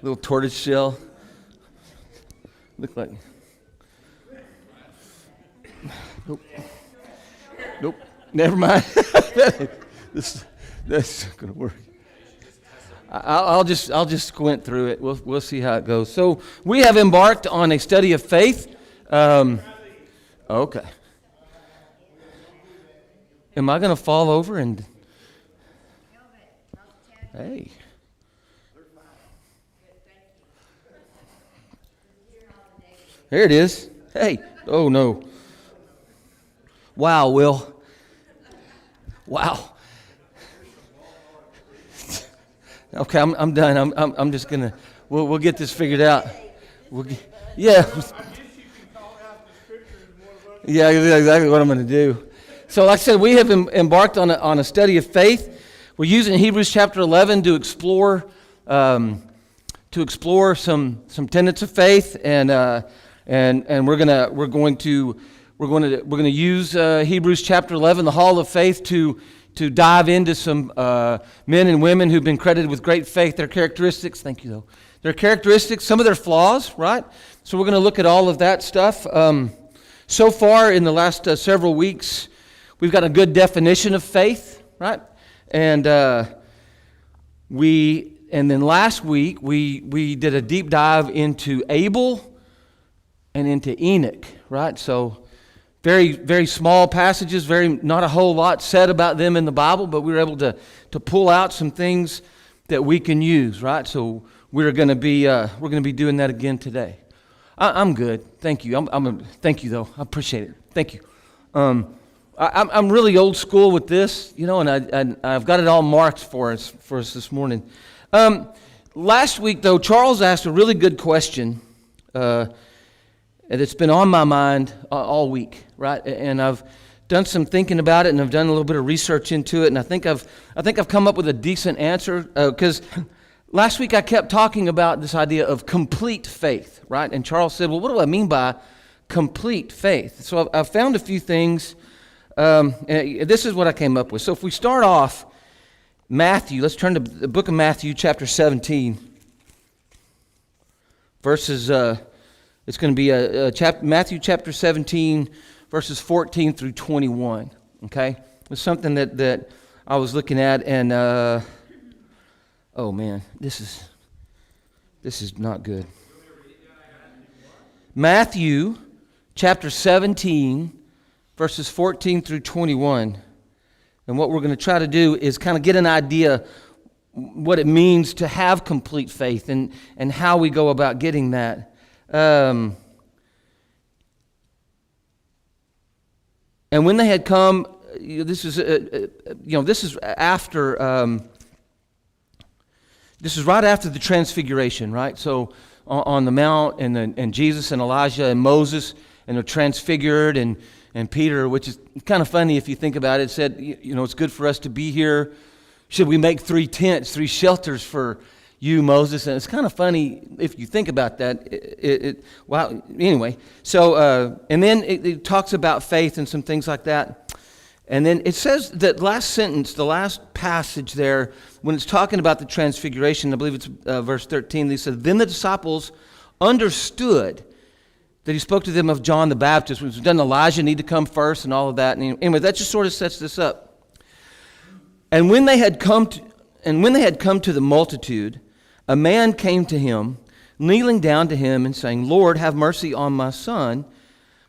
Little tortoise shell. Look like. Nope. Nope. Never mind. That's not going to work. I'll just squint through it. We'll see how it goes. So we have embarked on a study of faith. Okay. Am I going to fall over and? Hey. There it is. Hey. Oh no. Wow, Will. Wow. Okay, I'm done. I'm just gonna. We'll get this figured out. Yeah. Yeah, exactly what I'm going to do. So, like I said, we have embarked on a study of faith. We're using Hebrews chapter 11 to explore some tenets of faith, and we're going to use Hebrews chapter 11, the Hall of Faith, to dive into some men and women who've been credited with great faith. Their characteristics. Thank you, though. Their characteristics, some of their flaws, right? So we're going to look at all of that stuff. So far in the last several weeks, we've got a good definition of faith, right? And then last week we did a deep dive into Abel and into Enoch, right? So very, very small passages, not a whole lot said about them in the Bible, but we were able to pull out some things that we can use, right? So we're going to be doing that again today. I'm good. Thank you. Thank you, though. I appreciate it. Thank you. I'm really old school with this, and I've got it all marked for us this morning. Last week, though, Charles asked a really good question, and it's been on my mind all week, right? And I've done some thinking about it, and I've done a little bit of research into it, and I think I've come up with a decent answer because. Last week I kept talking about this idea of complete faith, right? And Charles said, well, what do I mean by complete faith? So I found a few things. This is what I came up with. So if we start off, Matthew, let's turn to the book of Matthew, chapter 17. Verses, it's going to be Matthew chapter 17, verses 14 through 21, okay? It's something that I was looking at, and... oh man, this is not good. Matthew chapter 17, verses 14 through 21. And what we're going to try to do is kind of get an idea what it means to have complete faith and how we go about getting that. And when they had come, this is after... This is right after the transfiguration, right? So on the mount, and Jesus and Elijah and Moses, and they're transfigured, and Peter, which is kind of funny if you think about it, said, it's good for us to be here. Should we make 3 tents, 3 shelters for you, Moses? And it's kind of funny if you think about that. Wow. Anyway, so and then it talks about faith and some things like that. And then it says that last sentence, the last passage there, when it's talking about the transfiguration, I believe it's verse 13, they said, then the disciples understood that he spoke to them of John the Baptist, which doesn't Elijah need to come first and all of that. And anyway, that just sort of sets this up. And when they had come to the multitude, a man came to him, kneeling down to him and saying, Lord, have mercy on my son,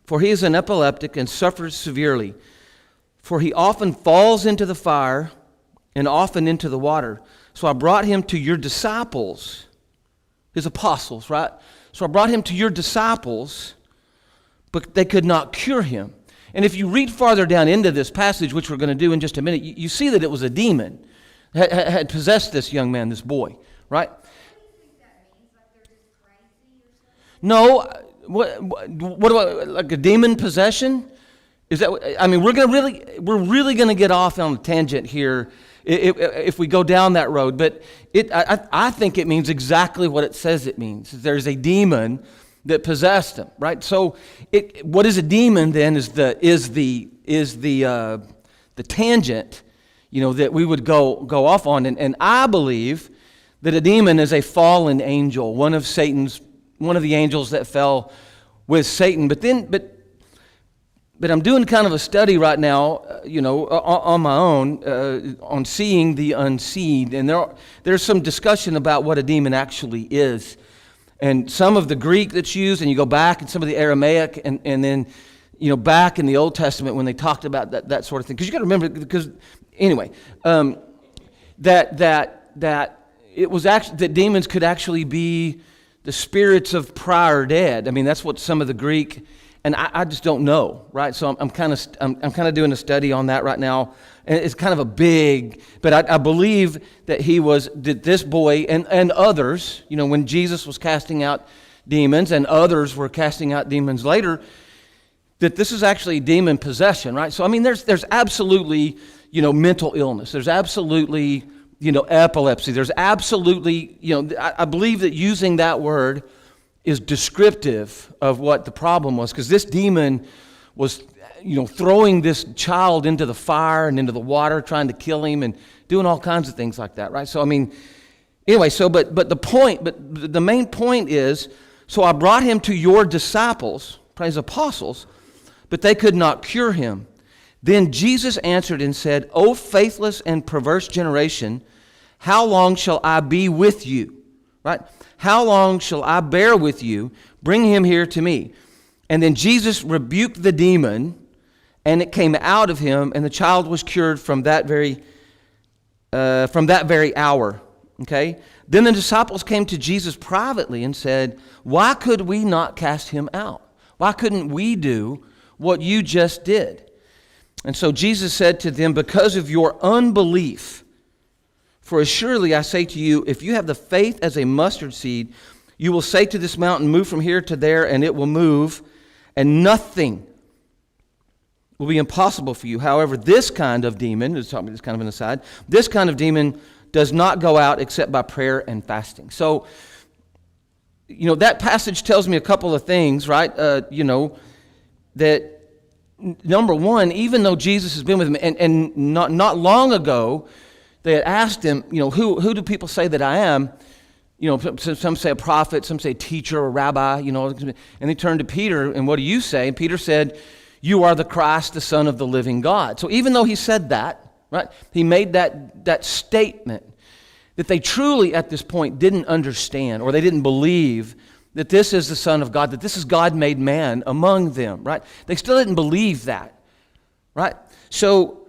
for he is an epileptic and suffers severely. For he often falls into the fire and often into the water. So I brought him to your disciples, his apostles, right? So I brought him to your disciples, but they could not cure him. And if you read farther down into this passage, which we're going to do in just a minute, you see that it was a demon had possessed this young man, this boy, right? What do you think that means? Like they're just crazy or something? No, what do I, like a demon possession? Is that? I mean, we're really going to get off on a tangent here if we go down that road. But I think it means exactly what it says it means. There's a demon that possessed him, right? So, what is a demon then? Is the tangent, that we would go off on, and I believe that a demon is a fallen angel, one of the angels that fell with Satan. But I'm doing kind of a study right now, on my own, on seeing the unseen. And there's some discussion about what a demon actually is. And some of the Greek that's used, and you go back, and some of the Aramaic, and then, back in the Old Testament when they talked about that sort of thing. Because you got to remember, that it was actually, that demons could actually be the spirits of prior dead. I mean, that's what some of the Greek. And I just don't know, right? So I'm kind of doing a study on that right now, and it's kind of a big. But I believe that that this boy and others, when Jesus was casting out demons, and others were casting out demons later, that this is actually demon possession, right? So I mean, there's absolutely mental illness. There's absolutely epilepsy. There's absolutely I believe that using that word is descriptive of what the problem was, because this demon was, throwing this child into the fire and into the water, trying to kill him and doing all kinds of things like that, right? So I mean, anyway, but the main point is, so I brought him to your disciples, praise apostles, but they could not cure him. Then Jesus answered and said, O faithless and perverse generation, how long shall I be with you? Right? How long shall I bear with you? Bring him here to me. And then Jesus rebuked the demon, and it came out of him, and the child was cured from that very hour. Okay? Then the disciples came to Jesus privately and said, why could we not cast him out? Why couldn't we do what you just did? And so Jesus said to them, because of your unbelief. For assuredly I say to you, if you have the faith as a mustard seed, you will say to this mountain, move from here to there, and it will move, and nothing will be impossible for you. However, this kind of demon, this is kind of an aside, this kind of demon does not go out except by prayer and fasting. So, that passage tells me a couple of things, right? That number one, even though Jesus has been with him, and not long ago, they had asked him, who do people say that I am? Some say a prophet, some say teacher or rabbi, and they turned to Peter, and what do you say? And Peter said, you are the Christ, the Son of the living God. So even though he said that, right, he made that statement that they truly at this point didn't understand, or they didn't believe that this is the Son of God, that this is God made man among them, right? They still didn't believe that, right? So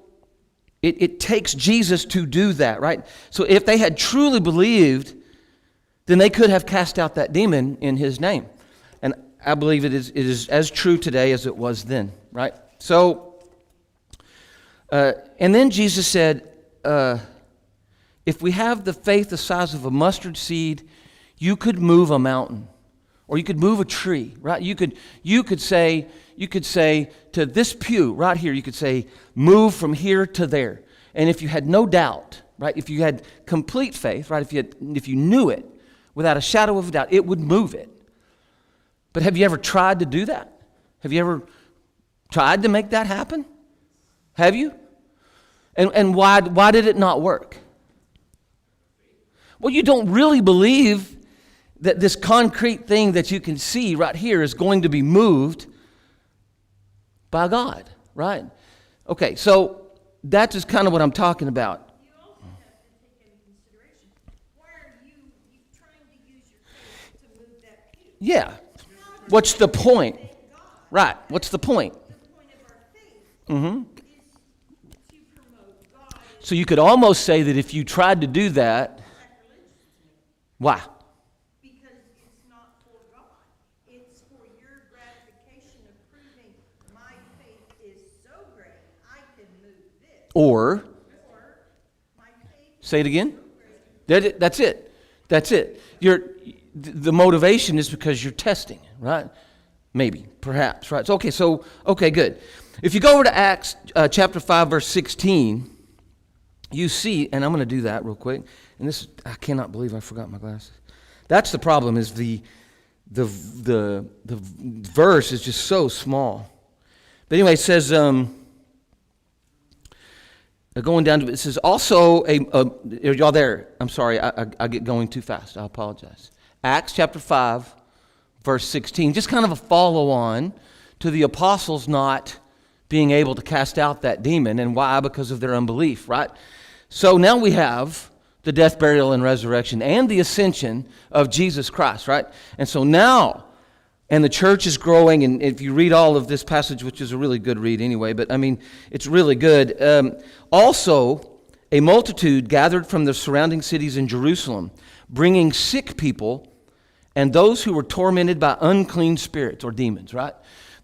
it takes Jesus to do that, right? So if they had truly believed, then they could have cast out that demon in his name. And I believe it is as true today as it was then, right? So, and then Jesus said, if we have the faith the size of a mustard seed, you could move a mountain, or you could move a tree, right? You could say to this pew right here, you could say, move from here to there. And if you had no doubt, right? If you had complete faith, right? If you knew it without a shadow of a doubt, it would move it. But have you ever tried to do that? Have you ever tried to make that happen? Have you? And why did it not work? Well, you don't really believe that this concrete thing that you can see right here is going to be moved by God, right? Okay, so that's just kind of what I'm talking about. You also have to take into consideration, why are you trying to use your faith to move that pew? Yeah. What's the point? Right. What's the point? The point of our faith is to promote God. So you could almost say that if you tried to do that, why? Because it's not for God. It's for your gratification of proving my faith is so great, I can move this. Or My faith say it again. That's it. That's it. The motivation is because you're testing, right? Maybe, perhaps, right? So okay, good. If you go over to Acts chapter 5, verse 16, you see, and I'm going to do that real quick. And this, I cannot believe I forgot my glasses. That's the problem, is the verse is just so small. But anyway, it says, Going down to, it says also, are y'all there? I'm sorry, I get going too fast. I apologize. Acts chapter 5, verse 16, just kind of a follow-on to the apostles not being able to cast out that demon. And why? Because of their unbelief, right? So now we have the death, burial, and resurrection and the ascension of Jesus Christ, right? And so now, and the church is growing, and if you read all of this passage, which is a really good read anyway, but I mean, it's really good. Also, a multitude gathered from the surrounding cities in Jerusalem, bringing sick people and those who were tormented by unclean spirits or demons, right?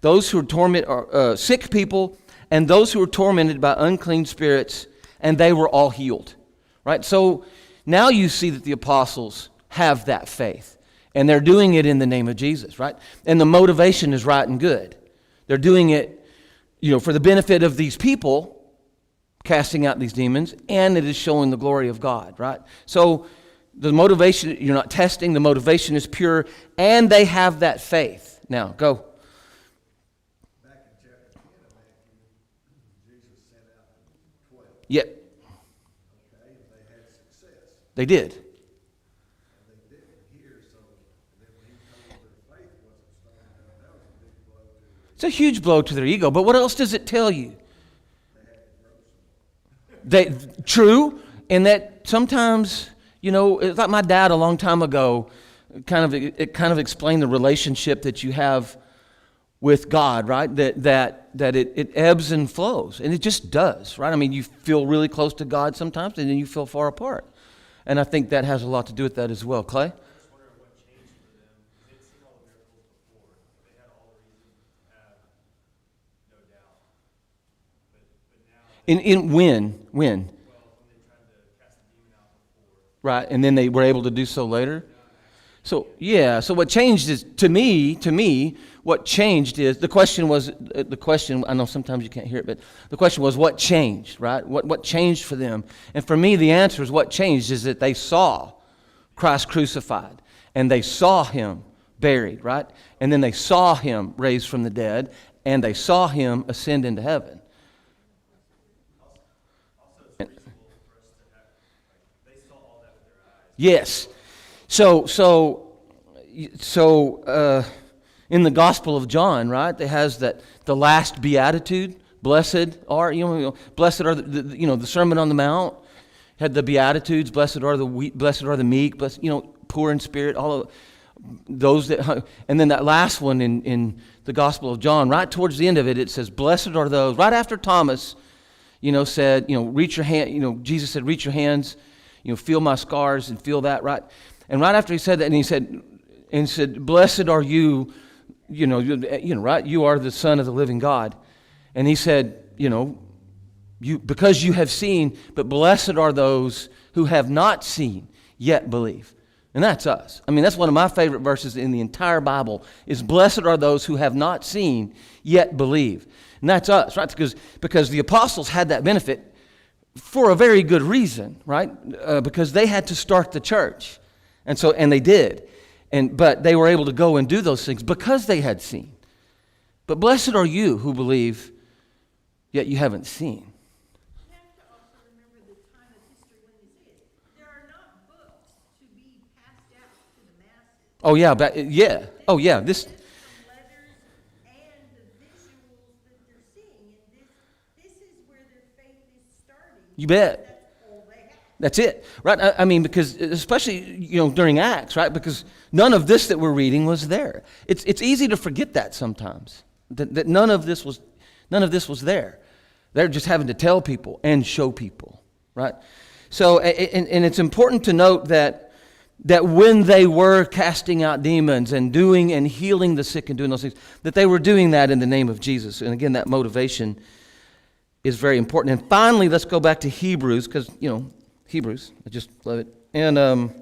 Those who were sick people and those who were tormented by unclean spirits, and they were all healed, right? So now you see that the apostles have that faith, and they're doing it in the name of Jesus, right? And the motivation is right and good. They're doing it, for the benefit of these people, casting out these demons, and it is showing the glory of God, right? So the motivation, you're not testing, the motivation is pure, and they have that faith. Now, go. Back in chapter 10 of Matthew, Jesus sent out 12. Yep. Okay, and they had success. They did. And they didn't hear, so then when he told them their faith wasn't strong enough, that was a big blow to them. It's a huge blow to their ego, but what else does it tell you? True, and that sometimes, it's like my dad a long time ago, it kind of explained the relationship that you have with God, right? That it ebbs and flows, and it just does, right? I mean, you feel really close to God sometimes, and then you feel far apart, and I think that has a lot to do with that as well. Clay? I just wonder what changed for them. They'd seen all the miracles before. They had all the reason to have no doubt. But now, In when? when they tried to cast the demon out before, Right, and then they were able to do so later? So, yeah, so what changed is, to me, what changed is, the question, I know sometimes you can't hear it, but the question was, what changed, right? What changed for them? And for me, the answer is what changed is that they saw Christ crucified, and they saw him buried, right? And then they saw him raised from the dead, and they saw him ascend into heaven. also it's reasonable for us to have, they saw all that with their eyes. Yes. So in the Gospel of John, right, it has the last beatitude. Blessed are blessed are the Sermon on the Mount had the beatitudes. Blessed are the meek. Blessed, poor in spirit. All of those that, and then that last one in the Gospel of John, right towards the end of it, it says, "Blessed are those." Right after Thomas, said, reach your hand. Jesus said, "Reach your hands, feel my scars and feel that." Right. And right after he said that, and he said, "Blessed are you, right? You are the Son of the living God." And he said, because you have seen, but blessed are those who have not seen yet believe. And that's us. I mean, that's one of my favorite verses in the entire Bible is blessed are those who have not seen yet believe. And that's us, right? Because the apostles had that benefit for a very good reason, right? Because they had to start the church. And they did. But they were able to go and do those things because they had seen. But blessed are you who believe, yet you haven't seen. You have to also remember the time of history when this is. There are not books to be passed out to the masses. Oh yeah, This. The letters and the visuals that they're seeing, and this is where their faith is starting. You bet. That's all they have. That's it, right? I mean, because especially during Acts, right? Because none of this that we're reading was there. It's easy to forget that sometimes that none of this was there. They're just having to tell people and show people, right? So, and it's important to note that when they were casting out demons and doing and healing the sick and doing those things, that they were doing that in the name of Jesus. And again, that motivation is very important. And finally, let's go back to Hebrews, because Hebrews, I just love it. And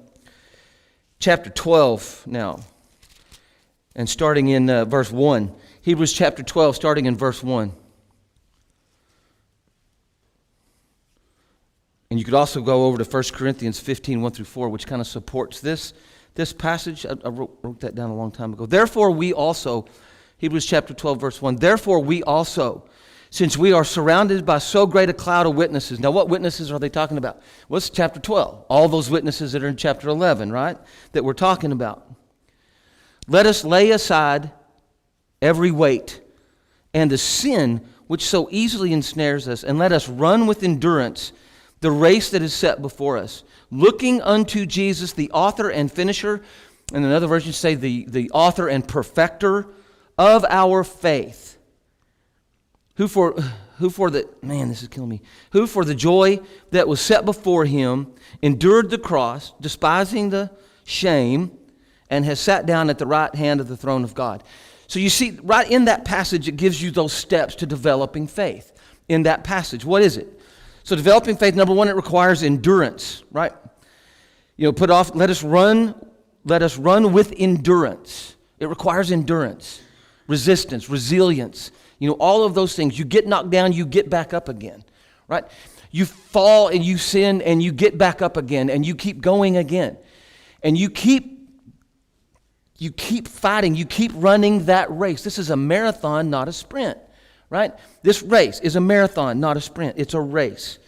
chapter 12 now, and starting in verse 1. Hebrews chapter 12, starting in verse 1. And you could also go over to 1 Corinthians 15, 1 through 4, which kind of supports this passage. I wrote that down a long time ago. Therefore we also, Hebrews chapter 12, verse 1, therefore we also, since we are surrounded by so great a cloud of witnesses. Now, what witnesses are they talking about? Well, it's chapter 12. All those witnesses that are in chapter 11, right? That we're talking about. Let us lay aside every weight and the sin which so easily ensnares us, and let us run with endurance the race that is set before us, looking unto Jesus, the author and finisher, and another version say the author and perfecter of our faith, who for the, man, this is killing me, who for the joy that was set before him endured the cross, despising the shame, and has sat down at the right hand of the throne of God. So you see, right in that passage, it gives you those steps to developing faith. In that passage, what is it? So developing faith, number one, it requires endurance, right? Let us run with endurance. It requires endurance, resistance, resilience. All of those things. You get knocked down, you get back up again, right? You fall and you sin and you get back up again and you keep going again. And you keep fighting, you keep running that race. This is a marathon, not a sprint, right? This race is a marathon, not a sprint. It's a race.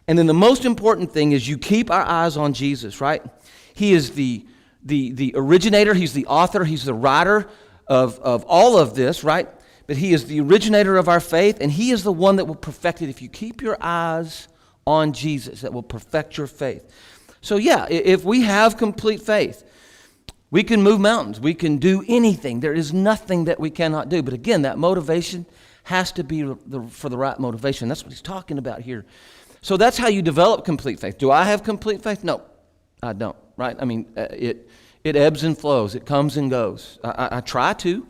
And then the most important thing is you keep our eyes on Jesus, right? He is the originator, he's the author, he's the writer of all of this, right? But he is the originator of our faith, and he is the one that will perfect it. If you keep your eyes on Jesus, that will perfect your faith. So yeah, if we have complete faith, we can move mountains. We can do anything. There is nothing that we cannot do. But again, that motivation has to be for the right motivation. That's what he's talking about here. So that's how you develop complete faith. Do I have complete faith? No, I don't, right? I mean, it ebbs and flows. It comes and goes. I try to,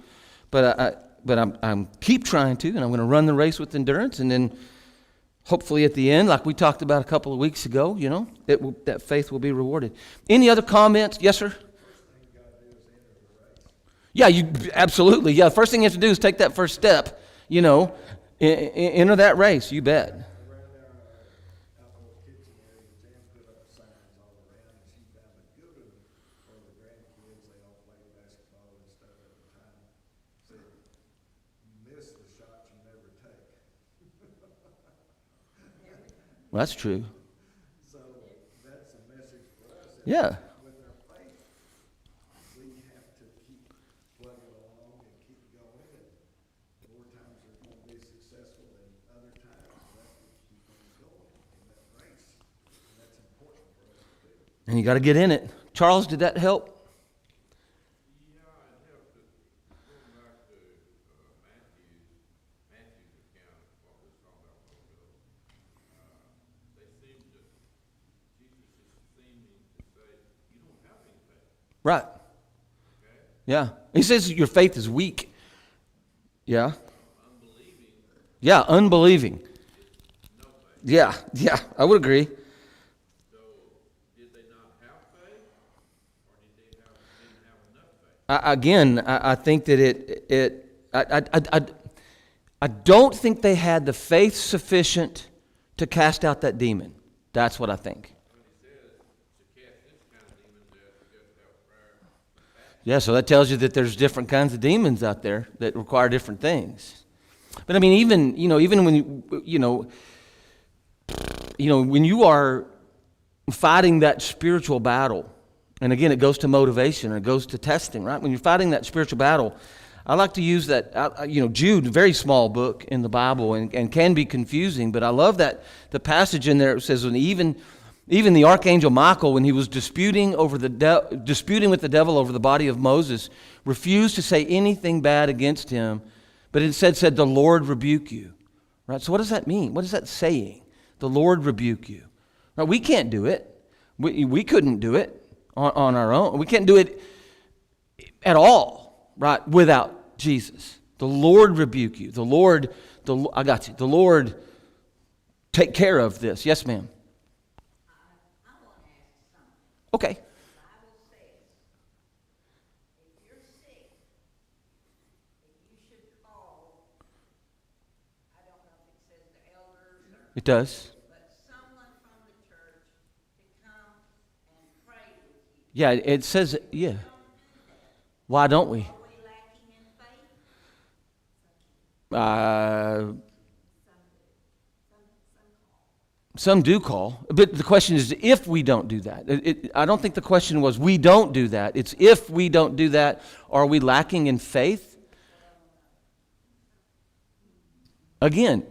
but I'm keep trying to, and I'm going to run the race with endurance, and then hopefully at the end, like we talked about a couple of weeks ago, that faith will be rewarded. Any other comments? Yes, sir? Yeah, absolutely. Yeah, the first thing you have to do is take that first step, enter that race, you bet. Around our outdoor kitchen area, Jan put up signs all around, and she found a good one for the grandkids. They all play basketball and stuff at the time. Said, "You miss the shot you never take." Well, that's true. So that's a message for us. Yeah. With our faith, we have to keep plugging along and keep going. And more times we're going to be successful than other times. We have to keep on going in that race. And that's important for us to do. And you got to get in it. Charles, did that help? Yeah, it helped. Going back to Matthew's account, what we was talking about a little bit, Jesus is seeming to say, you don't have any faith. Right. Okay? Yeah. He says your faith is weak. Yeah. Unbelieving. Yeah, unbelieving. No faith. Yeah, I would agree. So, did they not have faith, or did they didn't have enough faith? I think that I don't think they had the faith sufficient to cast out that demon. That's what I think. When he says to cast this kind of demons out, you got to have prayer. Yeah, so that tells you that there's different kinds of demons out there that require different things. But I mean, even when you are fighting that spiritual battle, and again, it goes to motivation, or it goes to testing, right? When you're fighting that spiritual battle, I like to use that, Jude, a very small book in the Bible, and can be confusing, but I love that the passage in there, it says, when even the archangel Michael, when he was disputing with the devil over the body of Moses, refused to say anything bad against him, but instead said, the Lord rebuke you. Right? So what does that mean? What is that saying? The Lord rebuke you. Right? We can't do it. We couldn't do it on our own. We can't do it at all, right, without Jesus. The Lord rebuke you. I got you. The Lord take care of this. Yes, ma'am. I want to ask something. Okay. The Bible says, if you're sick, that you should call, I don't know if it says the elders or, It does. but someone from the church to come and pray with you. Yeah, it says, yeah. Don't do that. Why don't we? Are we lacking in faith? Some do call, but the question is if we don't do that. I don't think the question was we don't do that. It's if we don't do that, are we lacking in faith? Again,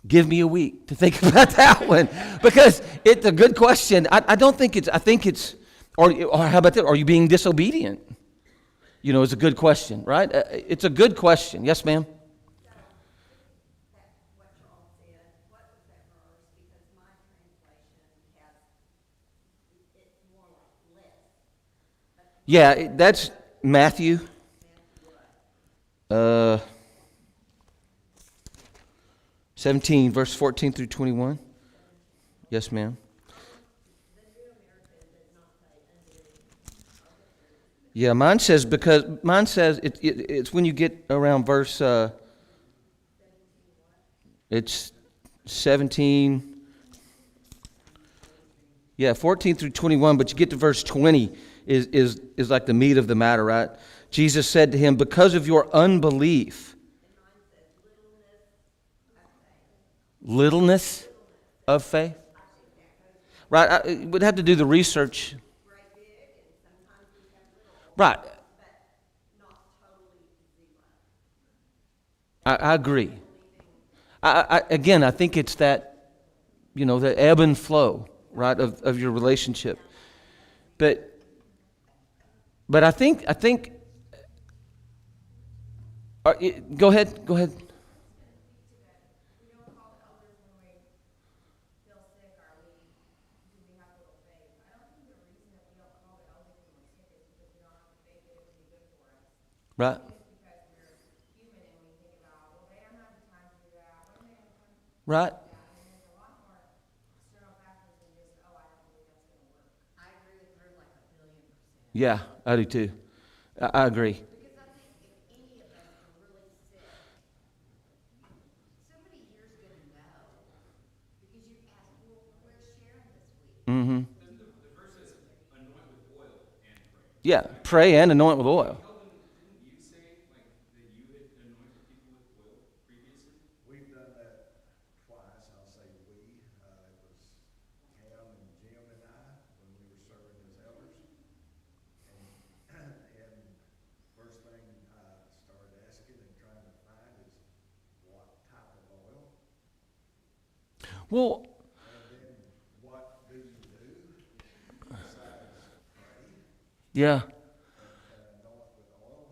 give me a week to think about that one because it's a good question. I don't think it's, I think it's, or how about that? Are you being disobedient? It's a good question, right? It's a good question. Yes, ma'am? What Charles said, what was that verse? Because my translation has, it's more like less. Yeah, that's Matthew. 17, verse 14 through 21. Yes, ma'am. Yeah, mine says it's when you get around verse, it's 17, 14 through 21, but you get to verse 20 is like the meat of the matter, right? Jesus said to him, because of your unbelief, littleness of faith, right? I would have to do the research. Right. I agree. Again, I think it's that, the ebb and flow, right, of your relationship. But I think. Go ahead. Right. Right. I agree with her like 1,000,000,000%. Yeah, I do too. I agree. Because I think if any of us are really sick, somebody here's going to know. Because you ask, well, where's Sharon this week? Mm-hmm. The verse says anoint with oil and pray. Yeah, pray and anoint with oil. Didn't you say like that you had anointed people with oil previously? We've done that twice, I'll say we. It was Cam and Jim and I when we were serving as elders. And first thing I started asking and trying to find is what type of oil, Well, and then what do you do besides pray yeah. and anoint with oil.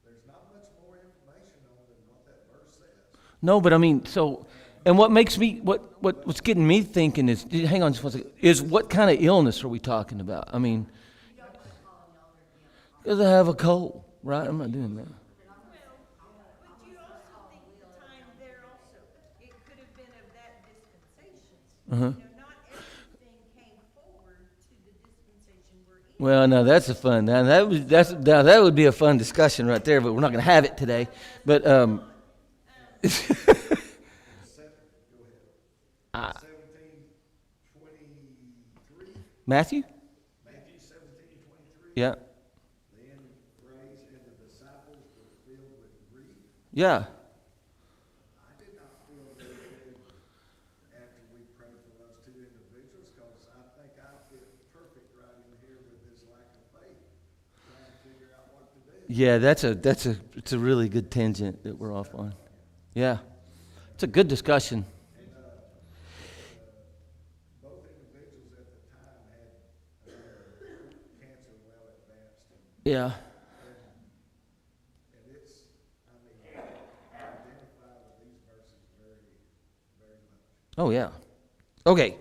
There's not much more information on it than what that verse says. No, but I mean, so, and what makes me, what's getting me thinking is, hang on just one second, is what kind of illness are we talking about? I mean, because I have a cold, right? I'm not doing that. But you also think the time there also, it could have been of that dispensation. Uh-huh. Not everything came forward to the dispensation we're in. Well, no, that's a fun. Now that would be a fun discussion right there, but we're not going to have it today. But Go ahead. 17:23. Matthew, Matthew 17:23. yeah, Then praise and the disciples were filled with grief. yeah, I did not feel very good after we prayed for those two individuals because I think I fit perfect right in here with this lack of faith, trying to figure out what to do. yeah. It's a really good tangent that we're off on. Yeah, it's a good discussion. Both individuals at the time had cancer well advanced, Yeah, and it's, I mean, I identify with these verses very, very much. oh yeah. Okay,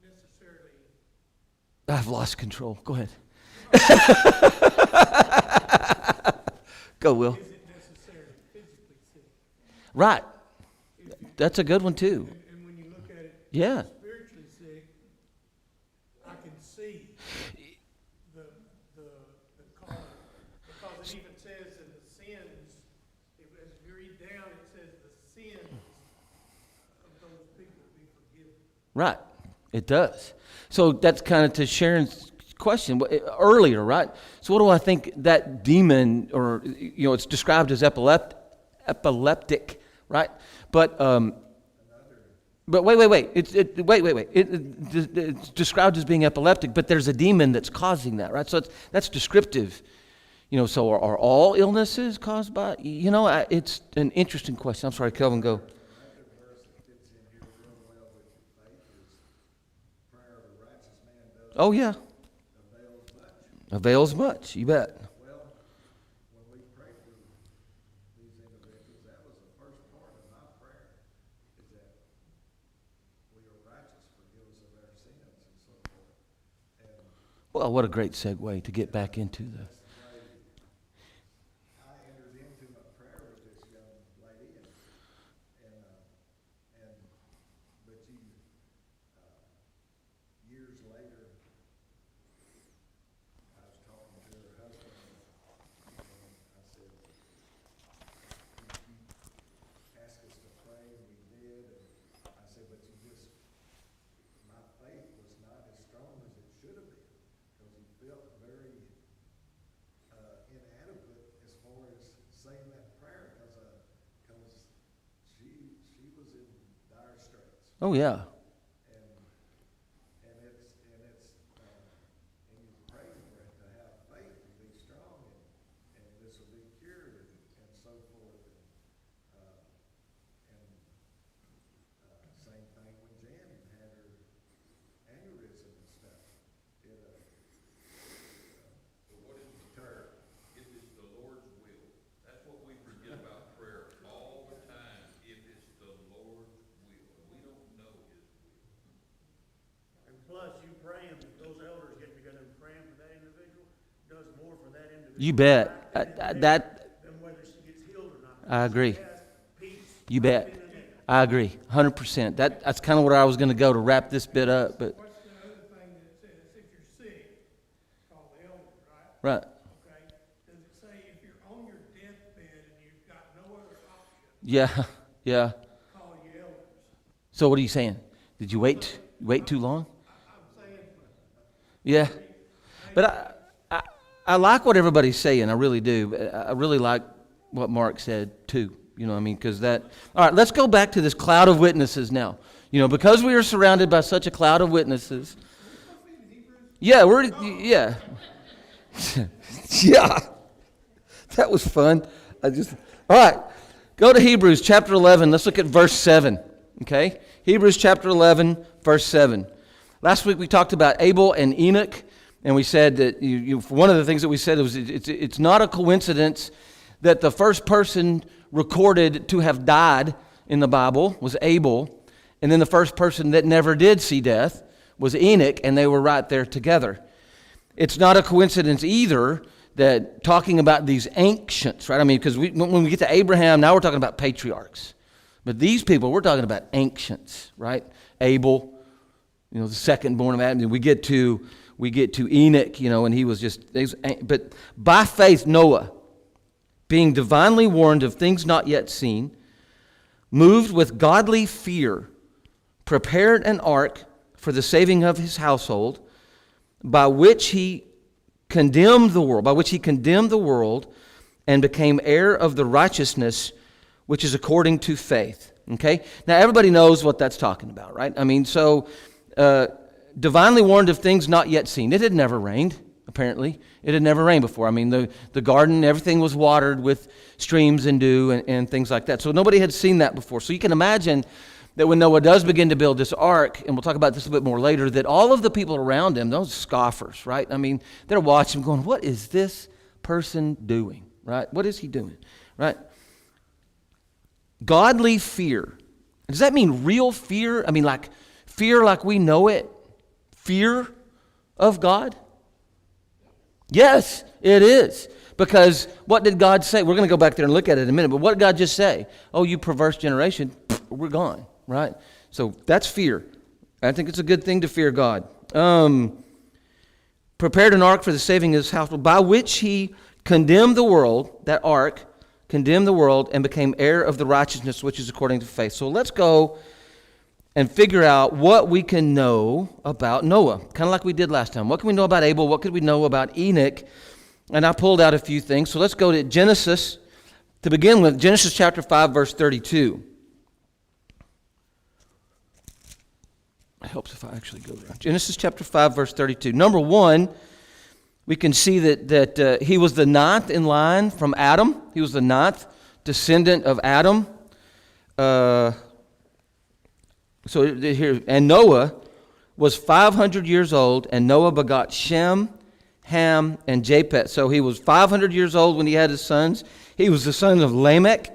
Necessarily, I've lost control. Go ahead. Go, Will. isn't necessarily physically sick. Right. That's a good one too. And when you look at it Yeah. spiritually sick, I can see the calling. Because it even says in the sins, as you read down, it says the sins of those people be forgiven. Right. It does. So that's kind of to Sharon's question earlier, right? So what do I think that demon, or it's described as epileptic, right? But wait. It's described as being epileptic, but there's a demon that's causing that, right? So that's descriptive. So are all illnesses caused by, it's an interesting question. I'm sorry, Kelvin, go. Another verse that fits in here real well with your faith is prayer of a righteous man does Oh, yeah. avails much. Avails much, you bet. Well, when we pray for these individuals, that was the first part of my prayer, is that we are righteous, forgive us of our sins and so forth. And Well, what a great segue to get back into the... I entered into a prayer with this young lady, but years later, I was talking to her husband, and I said, you asked us to pray, and we did, and I said, but my faith was not as strong as it should have been, because he felt very inadequate as far as saying that prayer, because she was in dire straits. Oh, yeah. And you pray for it to have faith and be strong, and this will be cured, and so forth. Same thing when Jan had her aneurysm and stuff. But what is the prayer? If it's the Lord's will. That's what we forget about prayer all the time. If it's the Lord's will. We don't know His will. And plus, you praying, those elders getting together and praying for that individual does more for that individual. You bet. Than whether she gets healed or not. I agree. She has peace You bet. right then and there. I agree, 100%. That's kind of where I was going to go to wrap this bit up, but What's the other thing that it says? If you're sick, call the elders, right? right. Okay? Does it say if you're on your deathbed and you've got no other option, Yeah. call your elders? So what are you saying? Did you wait too long? I'm saying, Yeah. But I like what everybody's saying. I really do. I really like what Mark said too. You know what I mean? Because all right, let's go back to this cloud of witnesses now. Because we are surrounded by such a cloud of witnesses. Yeah, yeah. Yeah. That was fun. All right. Go to Hebrews chapter 11. Let's look at verse 7. Okay? Hebrews chapter 11, verse 7. Last week we talked about Abel and Enoch, and we said that one of the things that we said was it's not a coincidence that the first person recorded to have died in the Bible was Abel, and then the first person that never did see death was Enoch, and they were right there together. It's not a coincidence either that talking about these ancients, right? I mean, because when we get to Abraham, now we're talking about patriarchs. But these people, we're talking about ancients, right? Abel, the second born of Adam. We get to Enoch, and he was but by faith, Noah, being divinely warned of things not yet seen, moved with godly fear, prepared an ark for the saving of his household, by which he condemned the world, and became heir of the righteousness which is according to faith. Okay? Now everybody knows what that's talking about, right? I mean, so divinely warned of things not yet seen. It had never rained, apparently. It had never rained before. I mean, the garden, everything was watered with streams and dew and things like that. So nobody had seen that before. So you can imagine that when Noah does begin to build this ark, and we'll talk about this a bit more later, that all of the people around him, those scoffers, right? I mean, they're watching going, what is this person doing, right? What is he doing, right? Godly fear. Does that mean real fear? I mean, like fear like we know it? Fear of God? Yes, it is. Because what did God say? We're going to go back there and look at it in a minute, but what did God just say? Oh, you perverse generation, we're gone, right? So that's fear. I think it's a good thing to fear God. Prepared an ark for the saving of his household, by which he condemned the world, that ark, condemned the world, and became heir of the righteousness which is according to faith. So let's go and figure out what we can know about Noah, kind of like we did last time. What can we know about Abel? What could we know about Enoch? And I pulled out a few things. So let's go to Genesis To begin with, Genesis chapter 5, verse 32. It helps if I actually go there. Genesis chapter 5, verse 32. Number one, we can see that he was the ninth in line from Adam. He was the ninth descendant of Adam. So here, and Noah was 500 years old, and Noah begot Shem, Ham, and Japheth. So he was 500 years old when he had his sons. He was the son of Lamech.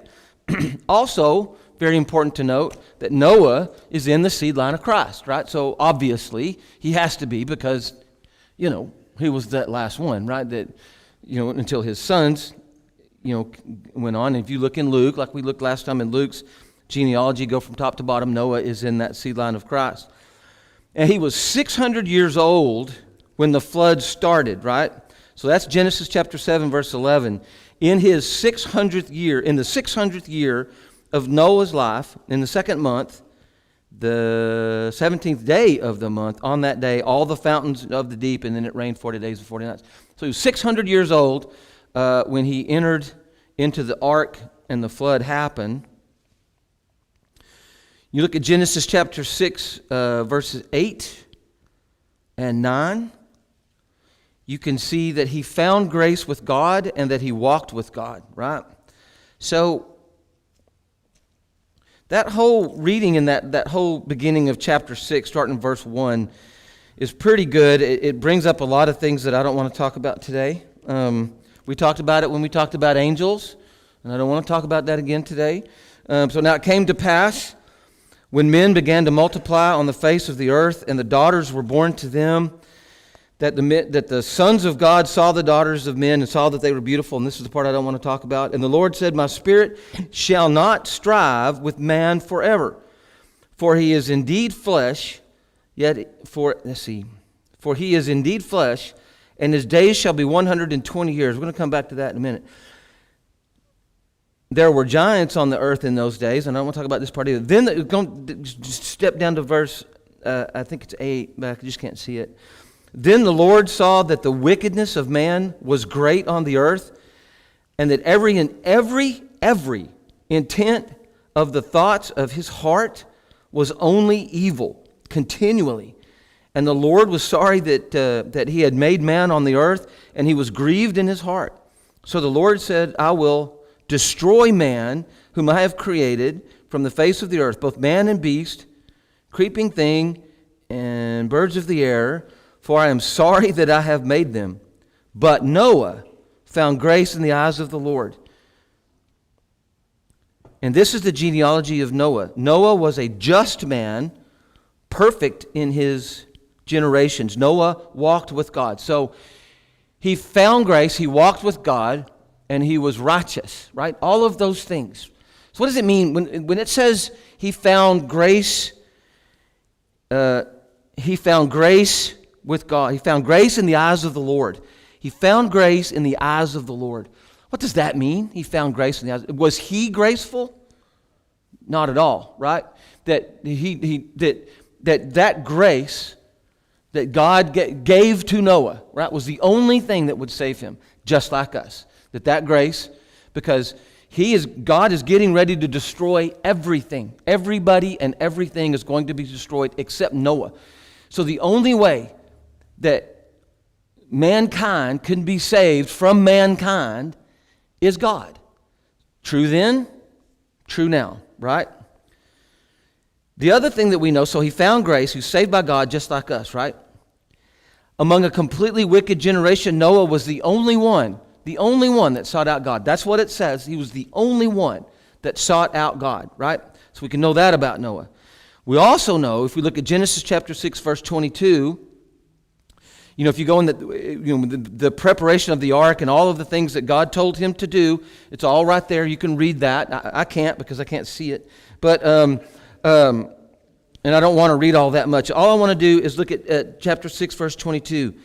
Also, very important to note that Noah is in the seed line of Christ, right? So obviously he has to be, because, he was that last one, right? That, until his sons, went on. And if you look in Luke, like we looked last time in Luke's genealogy, go from top to bottom, Noah is in that seed line of Christ. And he was 600 years old when the flood started, right? So that's Genesis chapter 7, verse 11. In his 600th year, in the 600th year of Noah's life, in the second month, the 17th day of the month, on that day, all the fountains of the deep, and then it rained 40 days and 40 nights. So he was 600 years old when he entered into the ark and the flood happened. You look at Genesis chapter 6, verses 8 and 9. You can see that he found grace with God and that he walked with God, right? So that whole reading in that whole beginning of chapter 6, starting in verse 1, is pretty good. It brings up a lot of things that I don't want to talk about today. We talked about it when we talked about angels, and I don't want to talk about that again today. So now it came to pass, when men began to multiply on the face of the earth, and the daughters were born to them, that the sons of God saw the daughters of men and saw that they were beautiful. And this is the part I don't want to talk about. And the Lord said, my spirit shall not strive with man forever. For he is indeed flesh, for he is indeed flesh, and his days shall be 120 years. We're going to come back to that in a minute. There were giants on the earth in those days, and I don't want to talk about this part either. Then, just step down to verse, I think it's 8, but I just can't see it. Then the Lord saw that the wickedness of man was great on the earth, and that every intent of the thoughts of his heart was only evil continually. And the Lord was sorry that he had made man on the earth, and he was grieved in his heart. So the Lord said, I will destroy man, whom I have created from the face of the earth, both man and beast, creeping thing, and birds of the air, for I am sorry that I have made them. But Noah found grace in the eyes of the Lord. And this is the genealogy of Noah. Noah was a just man, perfect in his generations. Noah walked with God. So he found grace, he walked with God, and he was righteous, right? All of those things. So what does it mean when it says he found grace? He found grace with God. He found grace in the eyes of the Lord. He found grace in the eyes of the Lord. What does that mean? He found grace in the eyes. Was he graceful? Not at all, right? That that grace that God gave to Noah, right, was the only thing that would save him, just like us. That grace, because God is getting ready to destroy everything. Everybody and everything is going to be destroyed except Noah. So the only way that mankind can be saved from mankind is God. True then, true now, right? The other thing that we know, so he found grace, who's saved by God just like us, right? Among a completely wicked generation, Noah was the only one that sought out God. That's what it says. He was the only one that sought out God, right? So we can know that about Noah. We also know, if we look at Genesis chapter 6, verse 22, if you go in the preparation of the ark and all of the things that God told him to do, it's all right there. You can read that. I can't because I can't see it. But, and I don't want to read all that much. All I want to do is look at chapter 6, verse 22.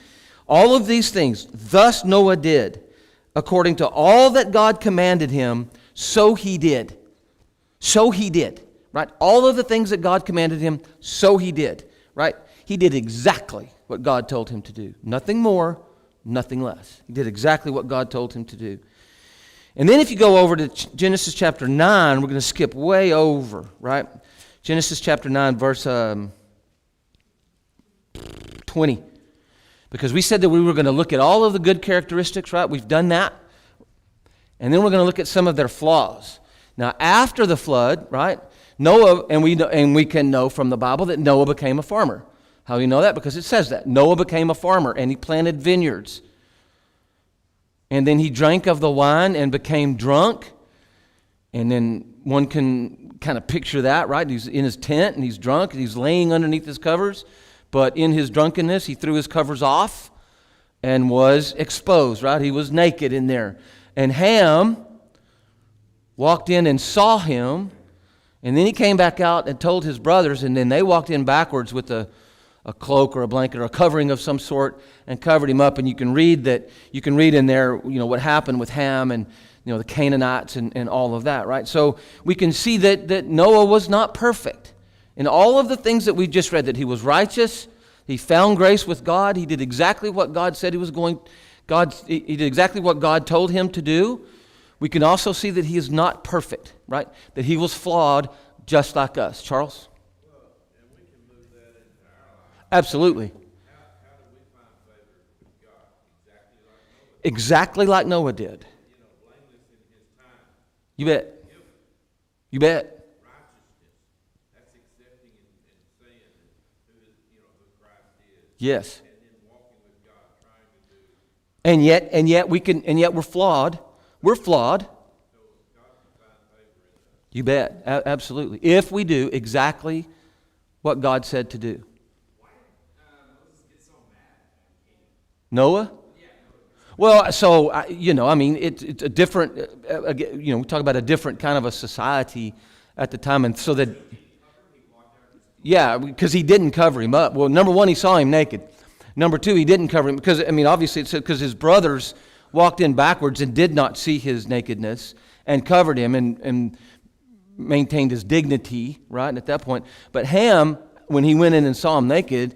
All of these things, thus Noah did, according to all that God commanded him, so he did. So he did, right? All of the things that God commanded him, so he did, right? He did exactly what God told him to do. Nothing more, nothing less. He did exactly what God told him to do. And then if you go over to Genesis chapter 9, we're going to skip way over, right? Genesis chapter 9, verse 20. Because we said that we were going to look at all of the good characteristics, right? We've done that. And then we're going to look at some of their flaws. Now, after the flood, right, Noah, and we can know from the Bible that Noah became a farmer. How do you know that? Because it says that. Noah became a farmer, and he planted vineyards. And then he drank of the wine and became drunk. And then one can kind of picture that, right? He's in his tent, and he's drunk, and he's laying underneath his covers. But in his drunkenness, he threw his covers off and was exposed, right? He was naked in there. And Ham walked in and saw him, and then he came back out and told his brothers, and then they walked in backwards with a cloak or a blanket or a covering of some sort and covered him up. And you can read in there, what happened with Ham and, the Canaanites and all of that, right? So we can see that Noah was not perfect. In all of the things that we just read, that he was righteous, he found grace with God, he did exactly what God said he was going, he did exactly what God told him to do. We can also see that he is not perfect, right? That he was flawed just like us. Charles? And we can move that into our life. Absolutely. How do we find favor with God? Exactly Exactly like Noah. like Noah did. Blameless in his time. You bet. You bet. Righteousness. That's accepting and saying who Christ is. Yes. And then walking with God, trying to do. And yet we're flawed. We're flawed. So God can find favor in us. You bet. Absolutely. If we do exactly what God said to do. Why did Moses get so mad at Cain? Noah? Yeah, no, Well, so, it's a different, we talk about a different kind of a society at the time. And so that, yeah, because he didn't cover him up. Well, number one, he saw him naked. Number two, he didn't cover him because, obviously it said because his brothers walked in backwards and did not see his nakedness and covered him and maintained his dignity, right, at that point. But Ham, when he went in and saw him naked,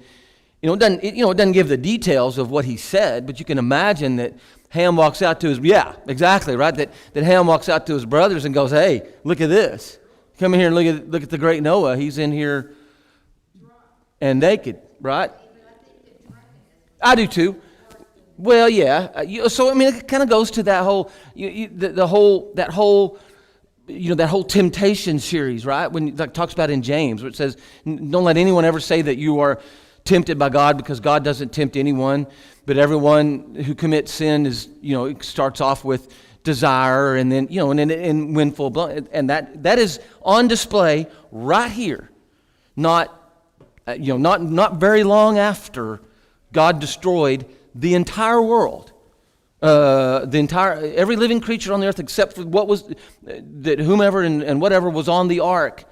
it doesn't give the details of what he said, but you can imagine that Ham walks out to his, yeah, exactly, right, that Ham walks out to his brothers and goes, hey, look at this. Come in here and look at the great Noah. He's in here and naked, right? I do too. Well, yeah. It kind of goes to that whole, that whole temptation series, right? When it talks about in James, where it says, "Don't let anyone ever say that you are tempted by God, because God doesn't tempt anyone. But everyone who commits sin is, it starts off with desire, and then, and when full blown, and that is on display right here. Not very long after God destroyed the entire world, every living creature on the earth except for what was that whomever and whatever was on the ark,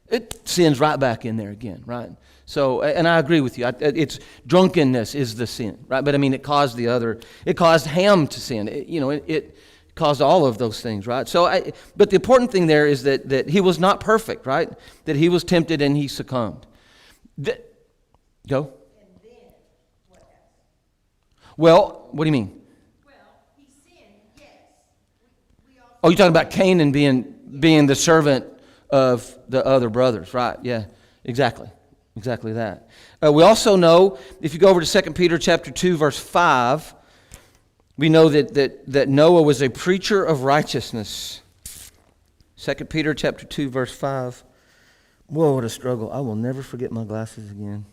it sins right back in there again, right? So, and I agree with you. It's drunkenness is the sin, right? But it caused it caused Ham to sin. It caused all of those things, right? So, but the important thing there is that he was not perfect, right? That he was tempted and he succumbed. Go. Well, what do you mean? Well, he sinned, yes. We also Oh, you're talking about Canaan being the servant of the other brothers, right? Yeah, exactly that. We also know, if you go over to 2 Peter chapter 2, verse 5, we know that Noah was a preacher of righteousness. 2 Peter chapter 2, verse 5. Whoa, what a struggle. I will never forget my glasses again.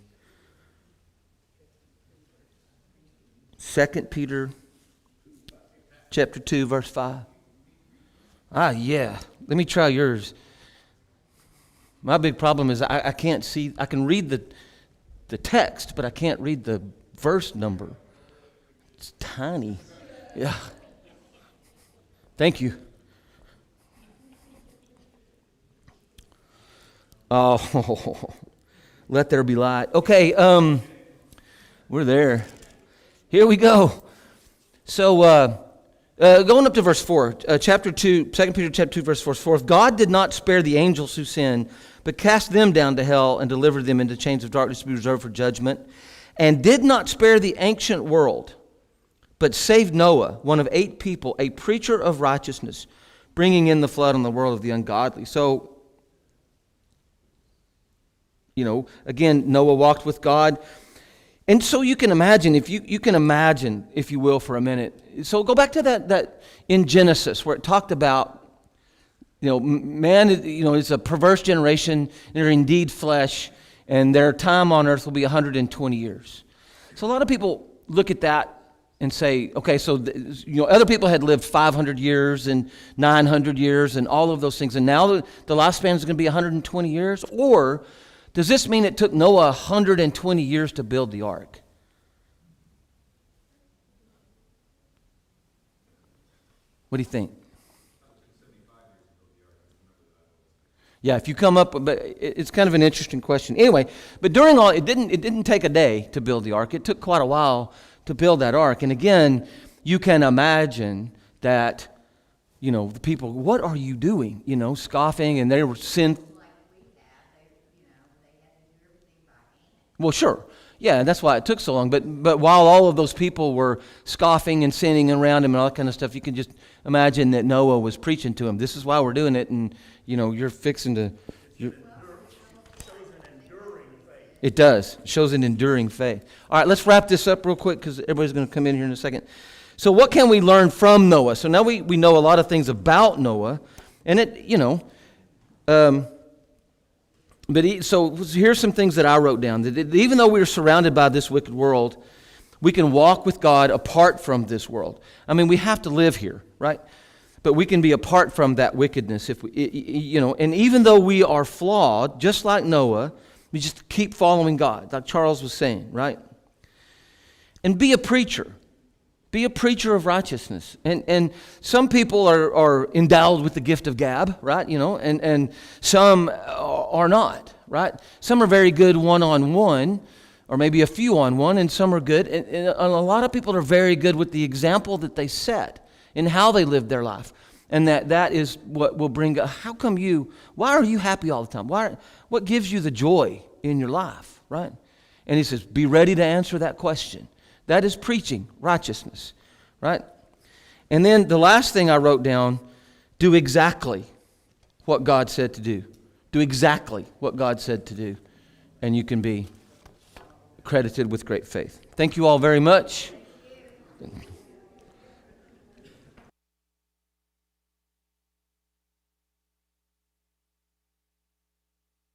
2 Peter chapter 2, verse 5. Yeah. Let me try yours. My big problem is I can't see. I can read the text, but I can't read the verse number. It's tiny. Yeah. Thank you. Oh, let there be light. Okay, we're there. Here we go. So, going up to verse 4, chapter 2, 2 Peter chapter 2, verse 4. For if God did not spare the angels who sinned, but cast them down to hell and delivered them into chains of darkness to be reserved for judgment, and did not spare the ancient world, but saved Noah, one of 8 people, a preacher of righteousness, bringing in the flood on the world of the ungodly. So, again, Noah walked with God. And so you can imagine, if you will, for a minute. So go back to that in Genesis where it talked about, man, is a perverse generation. They're indeed flesh, and their time on earth will be 120 years. So a lot of people look at that and say, okay, so other people had lived 500 years and 900 years and all of those things, and now the lifespan is going to be 120 years? Or does this mean it took Noah 120 years to build the ark? What do you think? Yeah, if you come up, but it's kind of an interesting question. Anyway, but during all, it didn't take a day to build the ark. It took quite a while to build that ark. And again, you can imagine that, the people, what are you doing? Scoffing, and they were sin. Well, sure. Yeah, and that's why it took so long. But while all of those people were scoffing and sinning around him and all that kind of stuff, you can just imagine that Noah was preaching to him. This is why we're doing it, and you're fixing to. It does. It shows an enduring faith. All right, let's wrap this up real quick because everybody's going to come in here in a second. So what can we learn from Noah? So now we know a lot of things about Noah, and so here's some things that I wrote down. That even though we're surrounded by this wicked world, we can walk with God apart from this world. I mean, we have to live here, right? But we can be apart from that wickedness if we, and even though we are flawed, just like Noah, we just keep following God, like Charles was saying, right? And be a preacher. Be a preacher of righteousness. And some people are endowed with the gift of gab, right? And some are not, right? Some are very good one-on-one, or maybe a few on one, and some are good. And a lot of people are very good with the example that they set in how they live their life. And that is what will bring, why are you happy all the time? What gives you the joy in your life, right? And he says, be ready to answer that question. That is preaching righteousness, right? And then the last thing I wrote down, do exactly what God said to do. Do exactly what God said to do. And you can be credited with great faith. Thank you all very much.